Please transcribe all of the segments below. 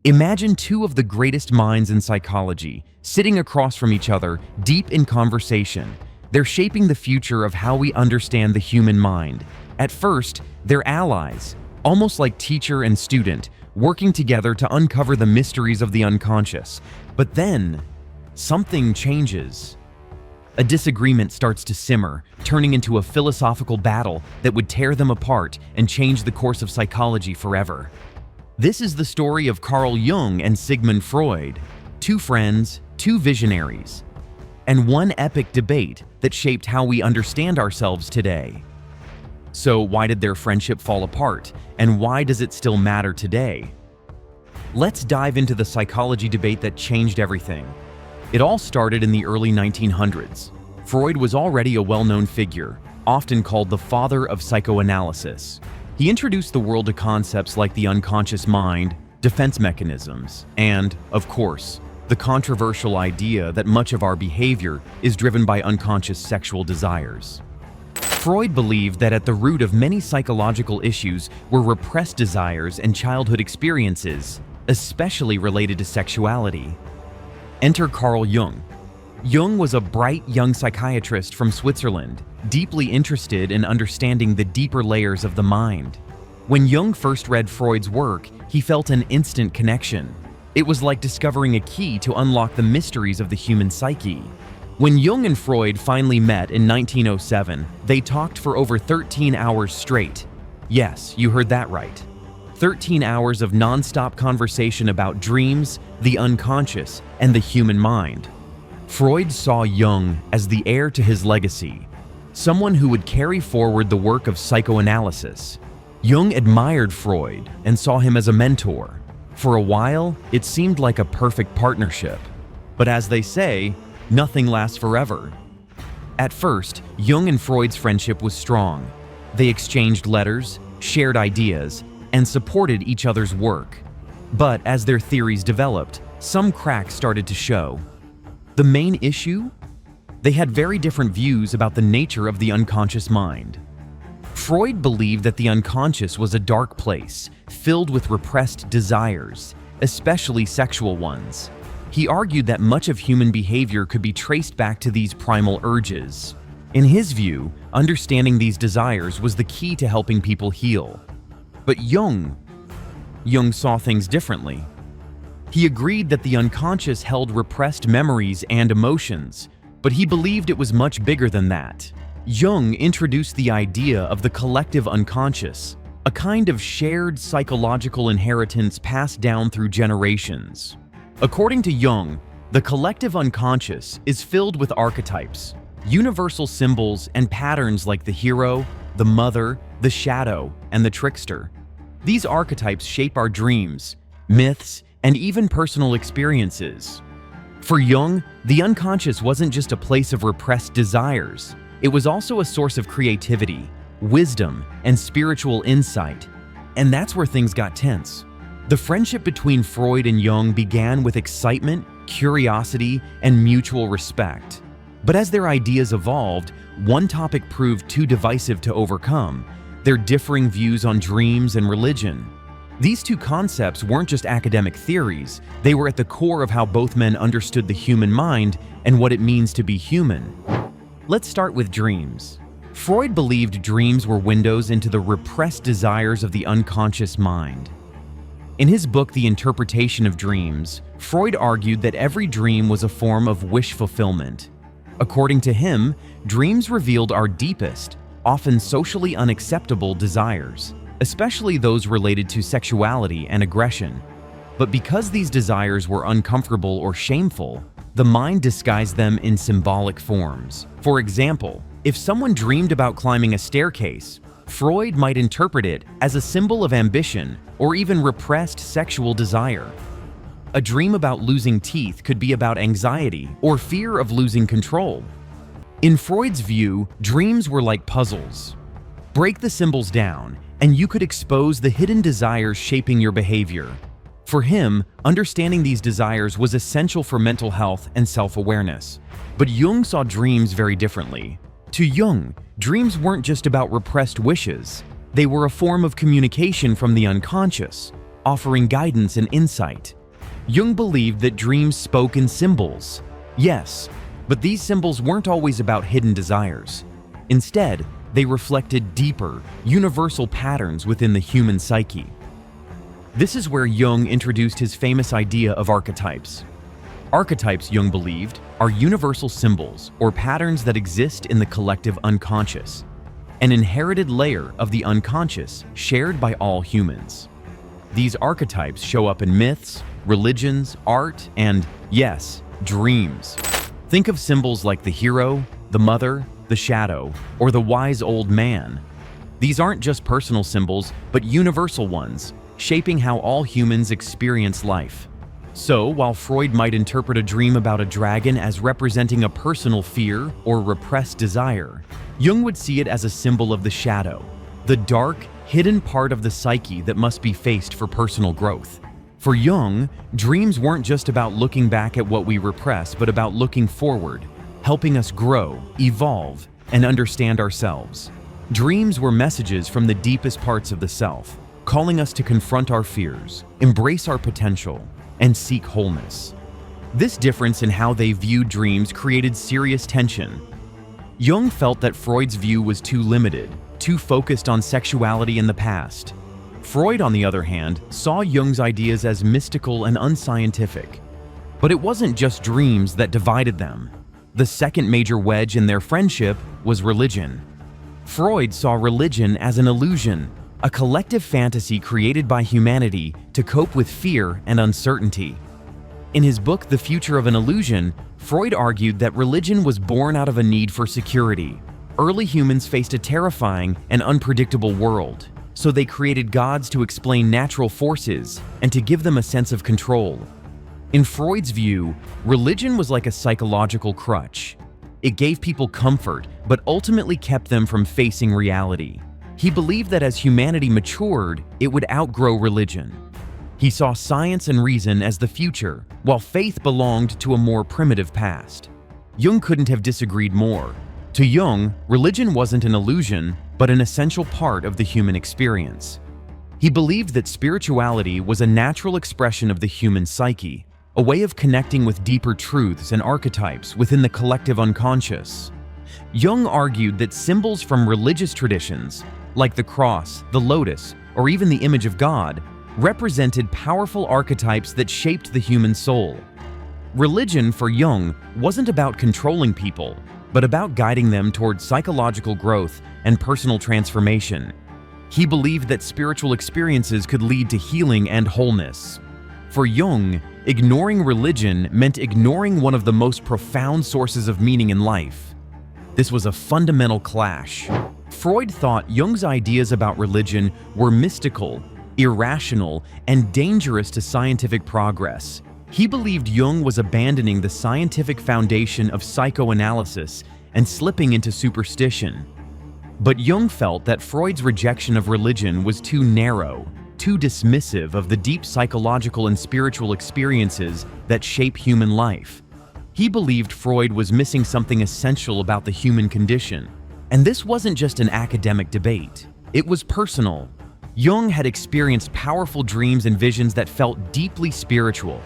Imagine two of the greatest minds in psychology sitting across from each other, deep in conversation. They're shaping the future of how we understand the human mind. At first, they're allies, almost like teacher and student, working together to uncover the mysteries of the unconscious. But then, something changes. A disagreement starts to simmer, turning into a philosophical battle that would tear them apart and change the course of psychology forever. This is the story of Carl Jung and Sigmund Freud, two friends, two visionaries, and one epic debate that shaped how we understand ourselves today. So why did their friendship fall apart, and why does it still matter today? Let's dive into the psychology debate that changed everything. It all started in the early 1900s. Freud was already a well-known figure, often called the father of psychoanalysis. He introduced the world to concepts like the unconscious mind, defense mechanisms, and, of course, the controversial idea that much of our behavior is driven by unconscious sexual desires. Freud believed that at the root of many psychological issues were repressed desires and childhood experiences, especially related to sexuality. Enter Carl Jung. Jung was a bright young psychiatrist from Switzerland, deeply interested in understanding the deeper layers of the mind. When Jung first read Freud's work, he felt an instant connection. It was like discovering a key to unlock the mysteries of the human psyche. When Jung and Freud finally met in 1907, they talked for over 13 hours straight. Yes, you heard that right. 13 hours of non-stop conversation about dreams, the unconscious, and the human mind. Freud saw Jung as the heir to his legacy, someone who would carry forward the work of psychoanalysis. Jung admired Freud and saw him as a mentor. For a while, it seemed like a perfect partnership. But as they say, nothing lasts forever. At first, Jung and Freud's friendship was strong. They exchanged letters, shared ideas, and supported each other's work. But as their theories developed, some cracks started to show. The main issue? They had very different views about the nature of the unconscious mind. Freud believed that the unconscious was a dark place, filled with repressed desires, especially sexual ones. He argued that much of human behavior could be traced back to these primal urges. In his view, understanding these desires was the key to helping people heal. But Jung saw things differently. He agreed that the unconscious held repressed memories and emotions, but he believed it was much bigger than that. Jung introduced the idea of the collective unconscious, a kind of shared psychological inheritance passed down through generations. According to Jung, the collective unconscious is filled with archetypes, universal symbols and patterns like the hero, the mother, the shadow, and the trickster. These archetypes shape our dreams, myths, and even personal experiences. For Jung, the unconscious wasn't just a place of repressed desires. It was also a source of creativity, wisdom, and spiritual insight. And that's where things got tense. The friendship between Freud and Jung began with excitement, curiosity, and mutual respect. But as their ideas evolved, one topic proved too divisive to overcome: their differing views on dreams and religion. These two concepts weren't just academic theories, they were at the core of how both men understood the human mind and what it means to be human. Let's start with dreams. Freud believed dreams were windows into the repressed desires of the unconscious mind. In his book, The Interpretation of Dreams, Freud argued that every dream was a form of wish fulfillment. According to him, dreams revealed our deepest, often socially unacceptable desires, especially those related to sexuality and aggression. But because these desires were uncomfortable or shameful, the mind disguised them in symbolic forms. For example, if someone dreamed about climbing a staircase, Freud might interpret it as a symbol of ambition or even repressed sexual desire. A dream about losing teeth could be about anxiety or fear of losing control. In Freud's view, dreams were like puzzles. Break the symbols down, and you could expose the hidden desires shaping your behavior. For him, understanding these desires was essential for mental health and self-awareness. But Jung saw dreams very differently. To Jung, dreams weren't just about repressed wishes. They were a form of communication from the unconscious. offering guidance and insight. Jung believed that dreams spoke in symbols. Yes, but these symbols weren't always about hidden desires. Instead, they reflected deeper, universal patterns within the human psyche. This is where Jung introduced his famous idea of archetypes. Archetypes, Jung believed, are universal symbols or patterns that exist in the collective unconscious, an inherited layer of the unconscious shared by all humans. These archetypes show up in myths, religions, art, and, yes, dreams. Think of symbols like the hero, the mother, the shadow, or the wise old man. These aren't just personal symbols, but universal ones, shaping how all humans experience life. So, while Freud might interpret a dream about a dragon as representing a personal fear or repressed desire, Jung would see it as a symbol of the shadow, the dark, hidden part of the psyche that must be faced for personal growth. For Jung, dreams weren't just about looking back at what we repress, but about looking forward, helping us grow, evolve, and understand ourselves. Dreams were messages from the deepest parts of the self, calling us to confront our fears, embrace our potential, and seek wholeness. This difference in how they viewed dreams created serious tension. Jung felt that Freud's view was too limited, too focused on sexuality in the past. Freud, on the other hand, saw Jung's ideas as mystical and unscientific. But it wasn't just dreams that divided them. The second major wedge in their friendship was religion. Freud saw religion as an illusion, a collective fantasy created by humanity to cope with fear and uncertainty. In his book, The Future of an Illusion, Freud argued that religion was born out of a need for security. Early humans faced a terrifying and unpredictable world, so they created gods to explain natural forces and to give them a sense of control. In Freud's view, religion was like a psychological crutch. It gave people comfort, but ultimately kept them from facing reality. He believed that as humanity matured, it would outgrow religion. He saw science and reason as the future, while faith belonged to a more primitive past. Jung couldn't have disagreed more. To Jung, religion wasn't an illusion, but an essential part of the human experience. He believed that spirituality was a natural expression of the human psyche, a way of connecting with deeper truths and archetypes within the collective unconscious. Jung argued that symbols from religious traditions, like the cross, the lotus, or even the image of God, represented powerful archetypes that shaped the human soul. Religion, for Jung, wasn't about controlling people, but about guiding them toward psychological growth and personal transformation. He believed that spiritual experiences could lead to healing and wholeness. For Jung, ignoring religion meant ignoring one of the most profound sources of meaning in life. This was a fundamental clash. Freud thought Jung's ideas about religion were mystical, irrational, and dangerous to scientific progress. He believed Jung was abandoning the scientific foundation of psychoanalysis and slipping into superstition. But Jung felt that Freud's rejection of religion was too narrow, too dismissive of the deep psychological and spiritual experiences that shape human life. He believed Freud was missing something essential about the human condition. And this wasn't just an academic debate. It was personal. Jung had experienced powerful dreams and visions that felt deeply spiritual.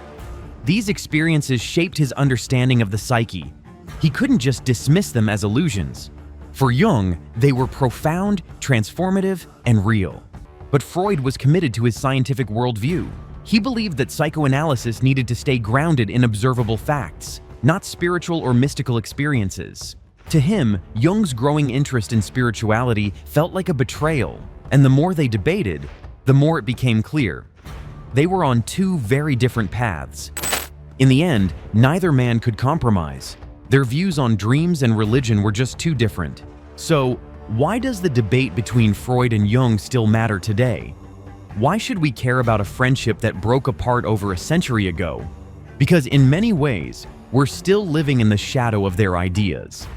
These experiences shaped his understanding of the psyche. He couldn't just dismiss them as illusions. For Jung, they were profound, transformative, and real. But Freud was committed to his scientific worldview. He believed that psychoanalysis needed to stay grounded in observable facts, not spiritual or mystical experiences. To him, Jung's growing interest in spirituality felt like a betrayal, and the more they debated, the more it became clear. They were on two very different paths. In the end, neither man could compromise. Their views on dreams and religion were just too different. So, why does the debate between Freud and Jung still matter today? Why should we care about a friendship that broke apart over a century ago? Because in many ways, we're still living in the shadow of their ideas.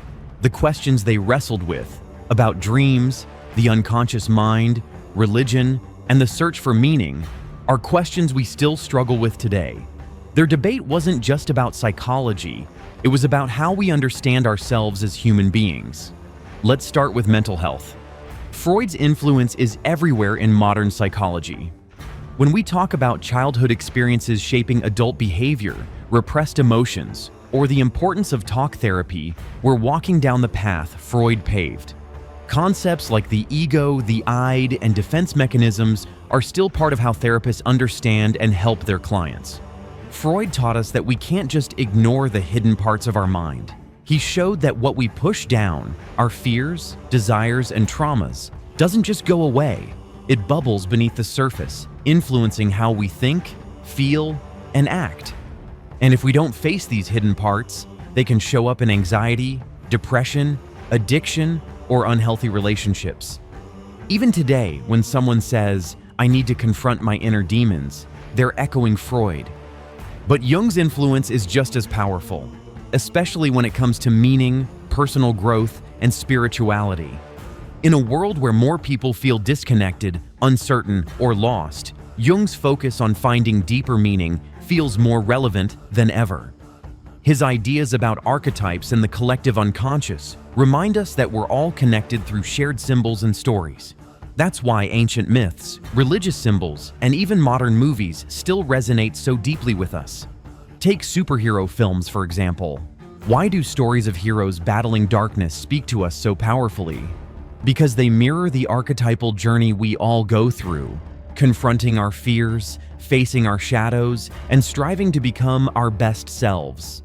The questions they wrestled with about dreams, the unconscious mind, religion, and the search for meaning are questions we still struggle with today. Their debate wasn't just about psychology, it was about how we understand ourselves as human beings. Let's start with mental health. Freud's influence is everywhere in modern psychology. When we talk about childhood experiences shaping adult behavior, repressed emotions, or the importance of talk therapy, we're walking down the path Freud paved. Concepts like the ego, the id, and defense mechanisms are still part of how therapists understand and help their clients. Freud taught us that we can't just ignore the hidden parts of our mind. He showed that what we push down, our fears, desires, and traumas, doesn't just go away. It bubbles beneath the surface, influencing how we think, feel, and act. And if we don't face these hidden parts, they can show up in anxiety, depression, addiction, or unhealthy relationships. Even today, when someone says, "I need to confront my inner demons," they're echoing Freud. But Jung's influence is just as powerful, especially when it comes to meaning, personal growth, and spirituality. In a world where more people feel disconnected, uncertain, or lost, Jung's focus on finding deeper meaning feels more relevant than ever. His ideas about archetypes and the collective unconscious remind us that we're all connected through shared symbols and stories. That's why ancient myths, religious symbols, and even modern movies still resonate so deeply with us. Take superhero films, for example. Why do stories of heroes battling darkness speak to us so powerfully? Because they mirror the archetypal journey we all go through, confronting our fears, facing our shadows, and striving to become our best selves.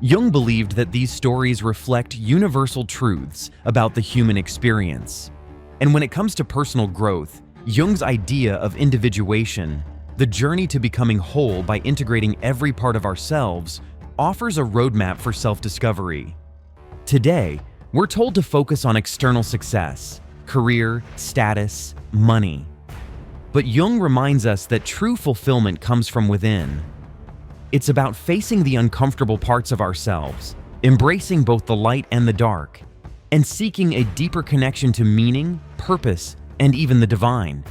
Jung believed that these stories reflect universal truths about the human experience. And when it comes to personal growth, Jung's idea of individuation, the journey to becoming whole by integrating every part of ourselves, offers a roadmap for self-discovery. Today, we're told to focus on external success, career, status, money. But Jung reminds us that true fulfillment comes from within. It's about facing the uncomfortable parts of ourselves, embracing both the light and the dark, and seeking a deeper connection to meaning, purpose, and even the divine.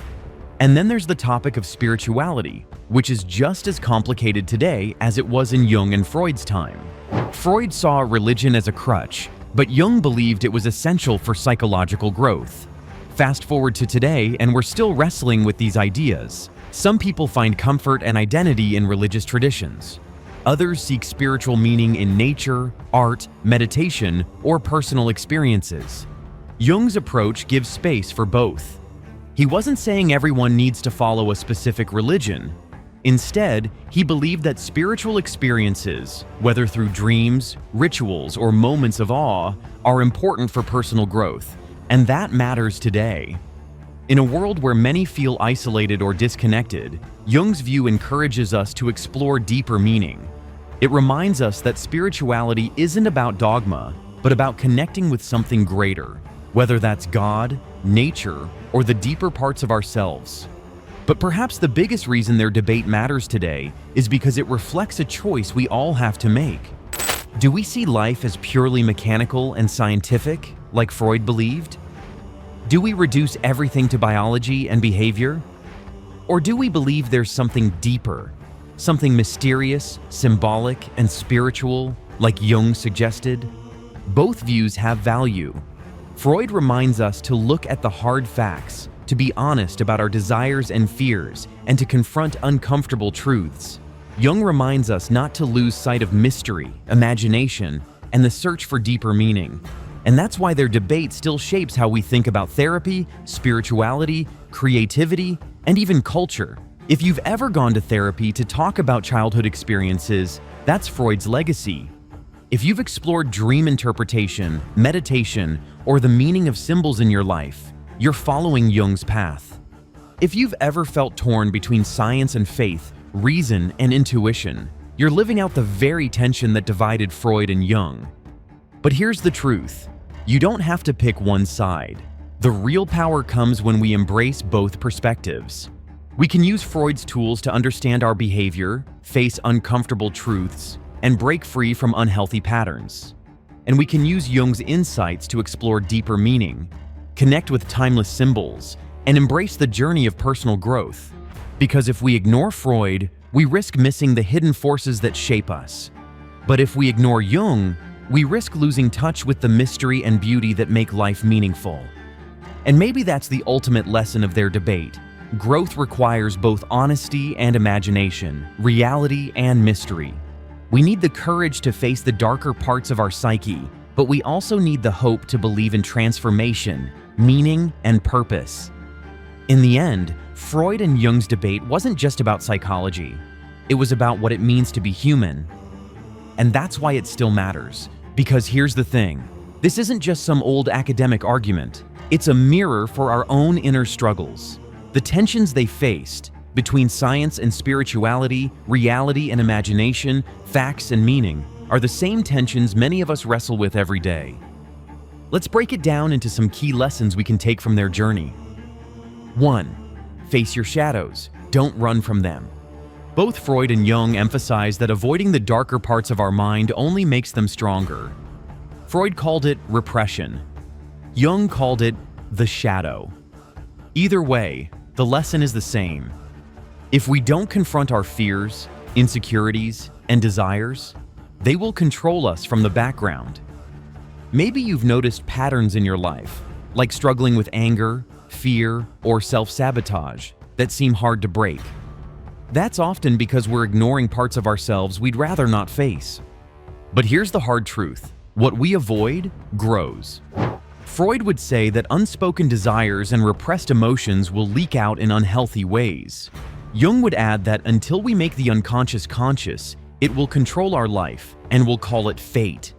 And then there's the topic of spirituality, which is just as complicated today as it was in Jung and Freud's time. Freud saw religion as a crutch, but Jung believed it was essential for psychological growth. Fast forward to today, and we're still wrestling with these ideas. Some people find comfort and identity in religious traditions. Others seek spiritual meaning in nature, art, meditation, or personal experiences. Jung's approach gives space for both. He wasn't saying everyone needs to follow a specific religion. Instead, he believed that spiritual experiences, whether through dreams, rituals, or moments of awe, are important for personal growth, and that matters today. In a world where many feel isolated or disconnected, Jung's view encourages us to explore deeper meaning. It reminds us that spirituality isn't about dogma, but about connecting with something greater, whether that's God, nature, or the deeper parts of ourselves. But perhaps the biggest reason their debate matters today is because it reflects a choice we all have to make. Do we see life as purely mechanical and scientific, like Freud believed? Do we reduce everything to biology and behavior? Or do we believe there's something deeper, something mysterious, symbolic, and spiritual, like Jung suggested? Both views have value. Freud reminds us to look at the hard facts, to be honest about our desires and fears, and to confront uncomfortable truths. Jung reminds us not to lose sight of mystery, imagination, and the search for deeper meaning. And that's why their debate still shapes how we think about therapy, spirituality, creativity, and even culture. If you've ever gone to therapy to talk about childhood experiences, that's Freud's legacy. If you've explored dream interpretation, meditation, or the meaning of symbols in your life, you're following Jung's path. If you've ever felt torn between science and faith, reason and intuition, you're living out the very tension that divided Freud and Jung. But here's the truth. You don't have to pick one side. The real power comes when we embrace both perspectives. We can use Freud's tools to understand our behavior, face uncomfortable truths, and break free from unhealthy patterns. And we can use Jung's insights to explore deeper meaning, connect with timeless symbols, and embrace the journey of personal growth. Because if we ignore Freud, we risk missing the hidden forces that shape us. But if we ignore Jung, we risk losing touch with the mystery and beauty that make life meaningful. And maybe that's the ultimate lesson of their debate. growth requires both honesty and imagination, reality and mystery. We need the courage to face the darker parts of our psyche, but we also need the hope to believe in transformation, meaning, and purpose. In the end, Freud and Jung's debate wasn't just about psychology. It was about what it means to be human. And that's why it still matters. Because here's the thing. This isn't just some old academic argument. It's a mirror for our own inner struggles. The tensions they faced between science and spirituality, reality and imagination, facts and meaning, are the same tensions many of us wrestle with every day. Let's break it down into some key lessons we can take from their journey. 1. Face your shadows. Don't run from them. Both Freud and Jung emphasize that avoiding the darker parts of our mind only makes them stronger. Freud called it repression. Jung called it the shadow. Either way, the lesson is the same. If we don't confront our fears, insecurities, and desires, they will control us from the background. Maybe you've noticed patterns in your life, like struggling with anger, fear, or self-sabotage that seem hard to break. That's often because we're ignoring parts of ourselves we'd rather not face. But here's the hard truth. What we avoid grows. Freud would say that unspoken desires and repressed emotions will leak out in unhealthy ways. Jung would add that until we make the unconscious conscious, it will control our life, and we'll call it fate.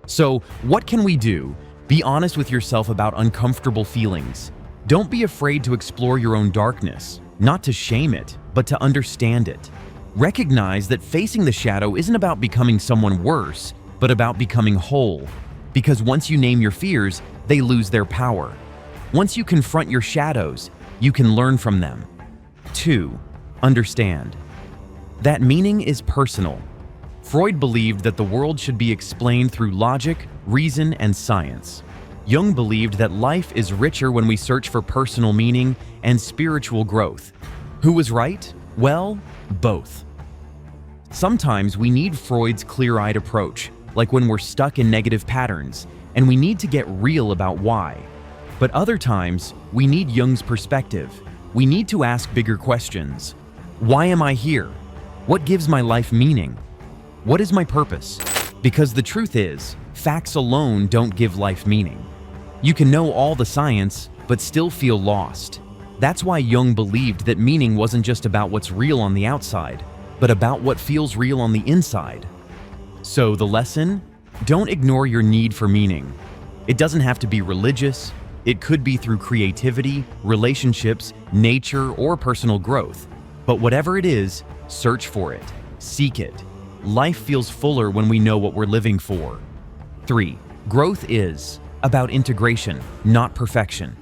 So, what can we do? Be honest with yourself about uncomfortable feelings. Don't be afraid to explore your own darkness, not to shame it, but to understand it. Recognize that facing the shadow isn't about becoming someone worse, but about becoming whole. Because once you name your fears, they lose their power. Once you confront your shadows, you can learn from them. 2. Understand. That meaning is personal. Freud believed that the world should be explained through logic, reason, and science. Jung believed that life is richer when we search for personal meaning and spiritual growth. Who was right? Well, both. Sometimes we need Freud's clear-eyed approach, like when we're stuck in negative patterns, and we need to get real about why. But other times, we need Jung's perspective. We need to ask bigger questions. Why am I here? What gives my life meaning? What is my purpose? Because the truth is, facts alone don't give life meaning. You can know all the science, but still feel lost. That's why Jung believed that meaning wasn't just about what's real on the outside, but about what feels real on the inside. So the lesson? Don't ignore your need for meaning. It doesn't have to be religious. It could be through creativity, relationships, nature, or personal growth. But whatever it is, search for it. Seek it. Life feels fuller when we know what we're living for. 3. Growth is about integration, not perfection.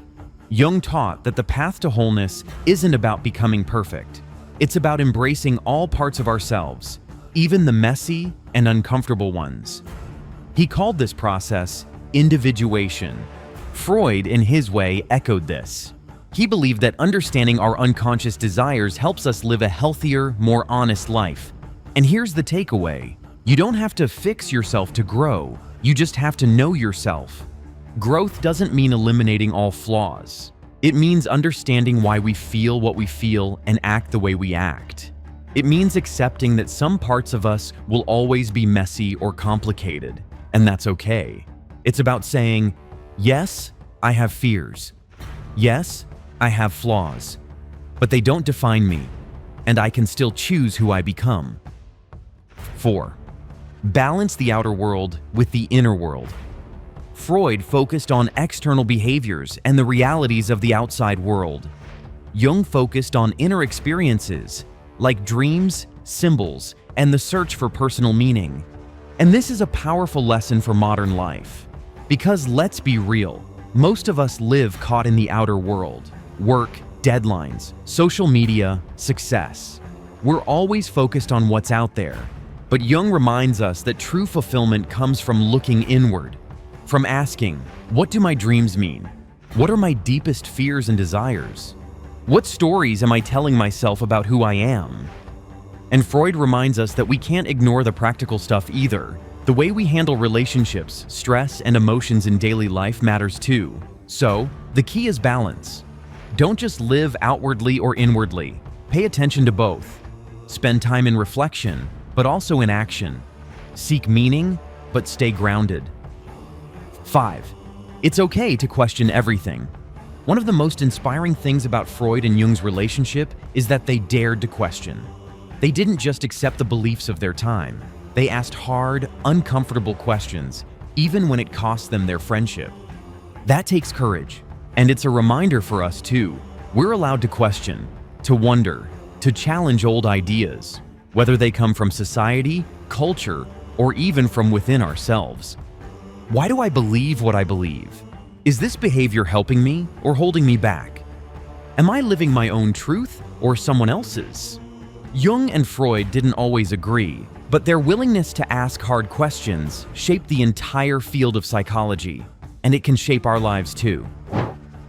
Jung taught that the path to wholeness isn't about becoming perfect. It's about embracing all parts of ourselves, even the messy and uncomfortable ones. He called this process individuation. Freud, in his way, echoed this. He believed that understanding our unconscious desires helps us live a healthier, more honest life. And here's the takeaway. You don't have to fix yourself to grow. You just have to know yourself. Growth doesn't mean eliminating all flaws. It means understanding why we feel what we feel and act the way we act. It means accepting that some parts of us will always be messy or complicated, and that's okay. It's about saying, yes, I have fears. Yes, I have flaws, but they don't define me, and I can still choose who I become. 4. Balance the outer world with the inner world. Freud focused on external behaviors and the realities of the outside world. Jung focused on inner experiences, like dreams, symbols, and the search for personal meaning. And this is a powerful lesson for modern life. Because let's be real, most of us live caught in the outer world. Work, deadlines, social media, success. We're always focused on what's out there. But Jung reminds us that true fulfillment comes from looking inward, from asking, what do my dreams mean? What are my deepest fears and desires? What stories am I telling myself about who I am? And Freud reminds us that we can't ignore the practical stuff either. The way we handle relationships, stress, and emotions in daily life matters too. So, the key is balance. Don't just live outwardly or inwardly. Pay attention to both. Spend time in reflection, but also in action. Seek meaning, but stay grounded. 5. It's okay to question everything. One of the most inspiring things about Freud and Jung's relationship is that they dared to question. They didn't just accept the beliefs of their time. They asked hard, uncomfortable questions, even when it cost them their friendship. That takes courage, and it's a reminder for us too. We're allowed to question, to wonder, to challenge old ideas, whether they come from society, culture, or even from within ourselves. Why do I believe what I believe? Is this behavior helping me or holding me back? Am I living my own truth or someone else's? Jung and Freud didn't always agree, but their willingness to ask hard questions shaped the entire field of psychology, and it can shape our lives too.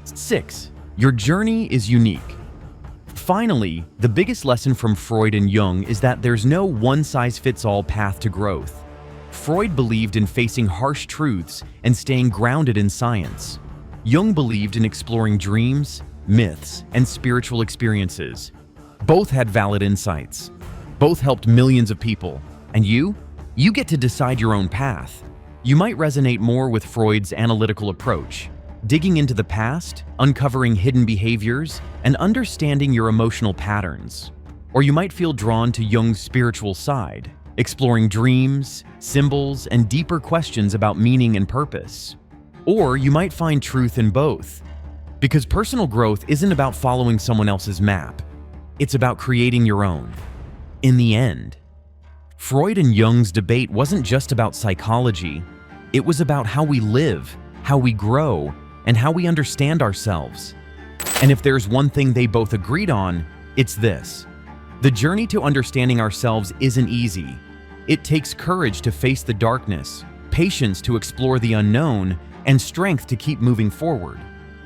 6. Your journey is unique. Finally, the biggest lesson from Freud and Jung is that there's no one-size-fits-all path to growth. Freud believed in facing harsh truths and staying grounded in science. Jung believed in exploring dreams, myths, and spiritual experiences. Both had valid insights. Both helped millions of people. And you? You get to decide your own path. You might resonate more with Freud's analytical approach, digging into the past, uncovering hidden behaviors, and understanding your emotional patterns. Or you might feel drawn to Jung's spiritual side, exploring dreams, symbols, and deeper questions about meaning and purpose. Or you might find truth in both. Because personal growth isn't about following someone else's map. It's about creating your own. In the end, Freud and Jung's debate wasn't just about psychology. It was about how we live, how we grow, and how we understand ourselves. And if there's one thing they both agreed on, it's this. The journey to understanding ourselves isn't easy. It takes courage to face the darkness, patience to explore the unknown, and strength to keep moving forward.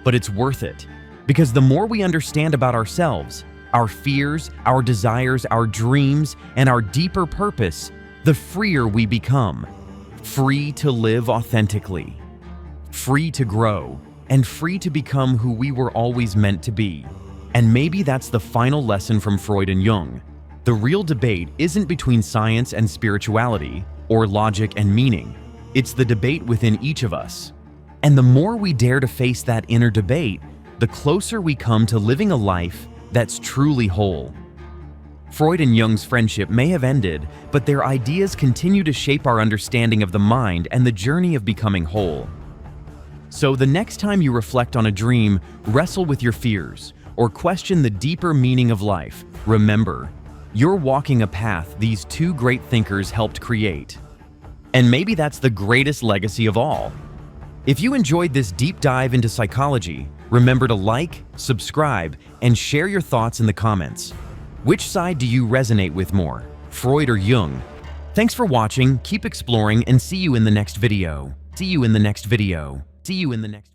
But it's worth it, because the more we understand about ourselves, our fears, our desires, our dreams, and our deeper purpose, the freer we become. Free to live authentically, free to grow, and free to become who we were always meant to be. And maybe that's the final lesson from Freud and Jung. The real debate isn't between science and spirituality, or logic and meaning. It's the debate within each of us. And the more we dare to face that inner debate, the closer we come to living a life that's truly whole. Freud and Jung's friendship may have ended, but their ideas continue to shape our understanding of the mind and the journey of becoming whole. So the next time you reflect on a dream, wrestle with your fears, or question the deeper meaning of life, remember, you're walking a path these two great thinkers helped create. And maybe that's the greatest legacy of all. If you enjoyed this deep dive into psychology, remember to like, subscribe, and share your thoughts in the comments. Which side do you resonate with more, Freud or Jung? Thanks for watching, keep exploring, and see you in the next video. See you in the next video. See you in the next video.